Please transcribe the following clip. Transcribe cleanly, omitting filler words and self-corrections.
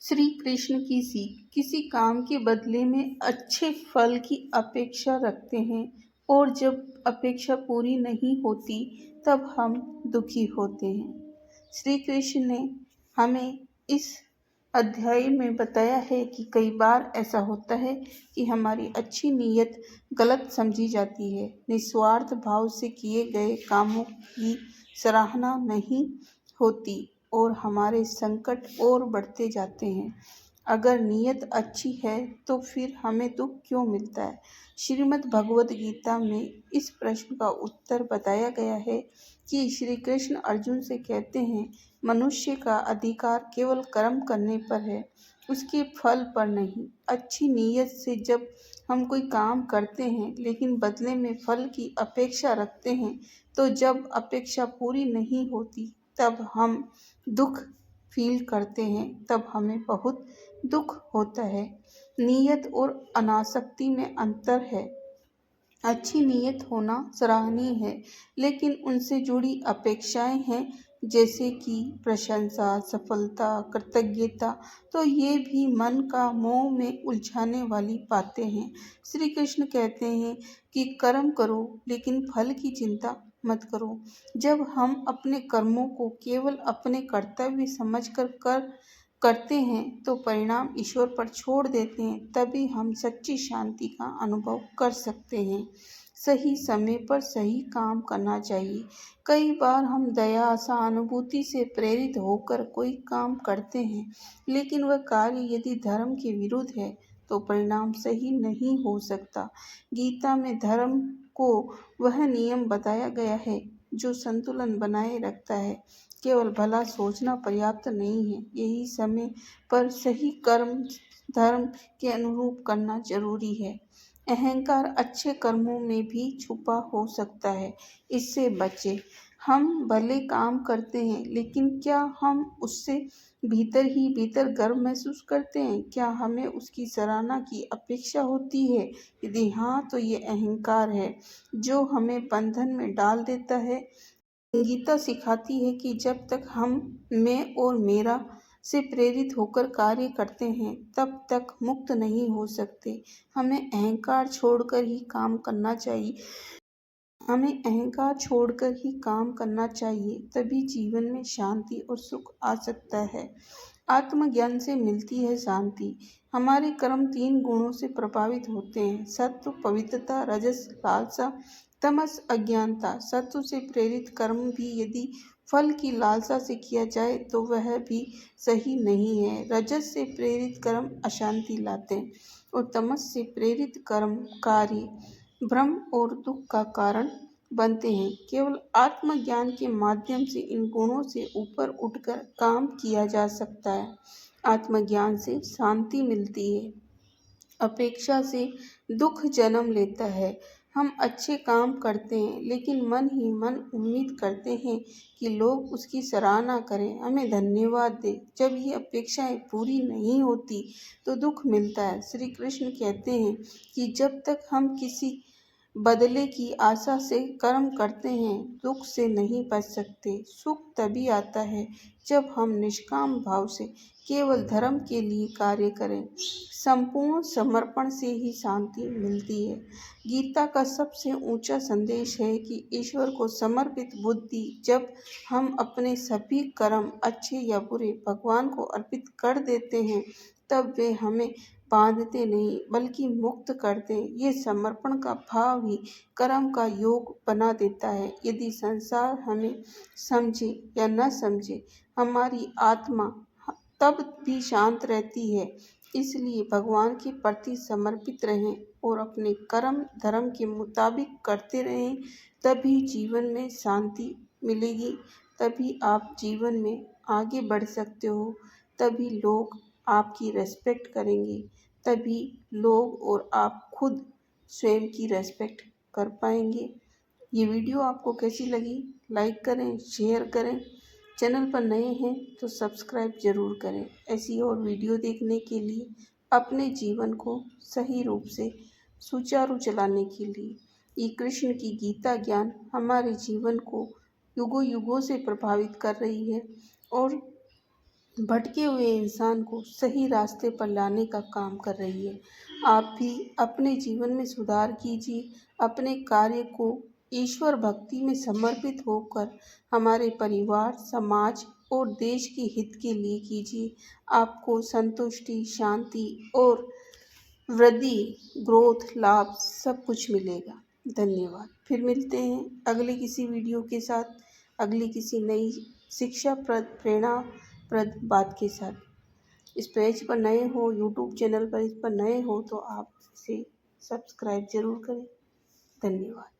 श्री कृष्ण की सीख किसी काम के बदले में अच्छे फल की अपेक्षा रखते हैं और जब अपेक्षा पूरी नहीं होती तब हम दुखी होते हैं। श्री कृष्ण ने हमें इस अध्याय में बताया है कि कई बार ऐसा होता है कि हमारी अच्छी नीयत गलत समझी जाती है। निस्वार्थ भाव से किए गए कामों की सराहना नहीं होती और हमारे संकट और बढ़ते जाते हैं। अगर नीयत अच्छी है तो फिर हमें दुख क्यों मिलता है? श्रीमद् भगवद गीता में इस प्रश्न का उत्तर बताया गया है कि श्री कृष्ण अर्जुन से कहते हैं, मनुष्य का अधिकार केवल कर्म करने पर है, उसके फल पर नहीं। अच्छी नीयत से जब हम कोई काम करते हैं लेकिन बदले में फल की अपेक्षा रखते हैं, तो जब अपेक्षा पूरी नहीं होती तब हम दुख फील करते हैं, तब हमें बहुत दुख होता है। नीयत और अनासक्ति में अंतर है। अच्छी नीयत होना सराहनीय है, लेकिन उनसे जुड़ी अपेक्षाएं हैं जैसे कि प्रशंसा, सफलता, कृतज्ञता, तो ये भी मन का मोह में उलझाने वाली बातें हैं। श्री कृष्ण कहते हैं कि कर्म करो लेकिन फल की चिंता मत करो। जब हम अपने कर्मों को केवल अपने कर्तव्य समझकर करते हैं तो परिणाम ईश्वर पर छोड़ देते हैं, तभी हम सच्ची शांति का अनुभव कर सकते हैं। सही समय पर सही काम करना चाहिए। कई बार हम दया, सहानुभूति से प्रेरित होकर कोई काम करते हैं, लेकिन वह कार्य यदि धर्म के विरुद्ध है तो परिणाम सही नहीं हो सकता। गीता में धर्म को वह नियम बताया गया है जो संतुलन बनाए रखता है। केवल भला सोचना पर्याप्त नहीं है, यही समय पर सही कर्म धर्म के अनुरूप करना जरूरी है। अहंकार अच्छे कर्मों में भी छुपा हो सकता है, इससे बचें। हम भले काम करते हैं, लेकिन क्या हम उससे भीतर ही भीतर गर्व महसूस करते हैं? क्या हमें उसकी सराहना की अपेक्षा होती है? यदि हाँ, तो ये अहंकार है जो हमें बंधन में डाल देता है। गीता सिखाती है कि जब तक हम मैं और मेरा से प्रेरित होकर कार्य करते हैं, तब तक मुक्त नहीं हो सकते। हमें अहंकार छोड़कर ही काम करना चाहिए। हमें अहंकार छोड़कर ही काम करना चाहिए, तभी जीवन में शांति और सुख आ सकता है। आत्मज्ञान से मिलती है शांति। हमारे कर्म 3 गुणों से प्रभावित होते हैं: सत्व पवित्रता, रजस लालसा, तमस अज्ञानता। सत्व से प्रेरित कर्म भी यदि फल की लालसा से किया जाए तो वह भी सही नहीं है। रजस से प्रेरित कर्म अशांति लाते हैं और तमस से प्रेरित कर्म कार्य भ्रम और दुख का कारण बनते हैं। केवल आत्मज्ञान के माध्यम से इन गुणों से ऊपर उठकर काम किया जा सकता है। आत्मज्ञान से शांति मिलती है, अपेक्षा से दुख जन्म लेता है। हम अच्छे काम करते हैं लेकिन मन ही मन उम्मीद करते हैं कि लोग उसकी सराहना करें, हमें धन्यवाद दें। जब ये अपेक्षाएं पूरी नहीं होती तो दुख मिलता है। श्री कृष्ण कहते हैं कि जब तक हम किसी बदले की आशा से कर्म करते हैं, दुख से नहीं बच सकते। सुख तभी आता है जब हम निष्काम भाव से केवल धर्म के लिए कार्य करें। संपूर्ण समर्पण से ही शांति मिलती है। गीता का सबसे ऊंचा संदेश है कि ईश्वर को समर्पित बुद्धि, जब हम अपने सभी कर्म अच्छे या बुरे भगवान को अर्पित कर देते हैं, तब वे हमें बांधते नहीं बल्कि मुक्त करते हैं। ये समर्पण का भाव ही कर्म का योग बना देता है। यदि संसार हमें समझे या न समझे, हमारी आत्मा तब भी शांत रहती है। इसलिए भगवान के प्रति समर्पित रहें और अपने कर्म धर्म के मुताबिक करते रहें, तभी जीवन में शांति मिलेगी। तभी आप जीवन में आगे बढ़ सकते हो। तभी लोग आपकी रेस्पेक्ट करेंगे। तभी लोग और आप खुद स्वयं की रेस्पेक्ट कर पाएंगे। ये वीडियो आपको कैसी लगी? लाइक करें, शेयर करें। चैनल पर नए हैं तो सब्सक्राइब जरूर करें। ऐसी और वीडियो देखने के लिए, अपने जीवन को सही रूप से सुचारू चलाने के लिए ये कृष्ण की गीता ज्ञान हमारे जीवन को युगों युगों से प्रभावित कर रही है और भटके हुए इंसान को सही रास्ते पर लाने का काम कर रही है। आप भी अपने जीवन में सुधार कीजिए, अपने कार्य को ईश्वर भक्ति में समर्पित होकर हमारे परिवार, समाज और देश के हित के लिए कीजिए। आपको संतुष्टि, शांति और वृद्धि, ग्रोथ, लाभ सब कुछ मिलेगा। धन्यवाद। फिर मिलते हैं अगले किसी वीडियो के साथ, अगली किसी नई शिक्षाप्रद, प्रेरणाप्रद बात के साथ। इस पेज पर नए हो, यूट्यूब चैनल पर इस पर नए हो तो आप इसे सब्सक्राइब ज़रूर करें। धन्यवाद।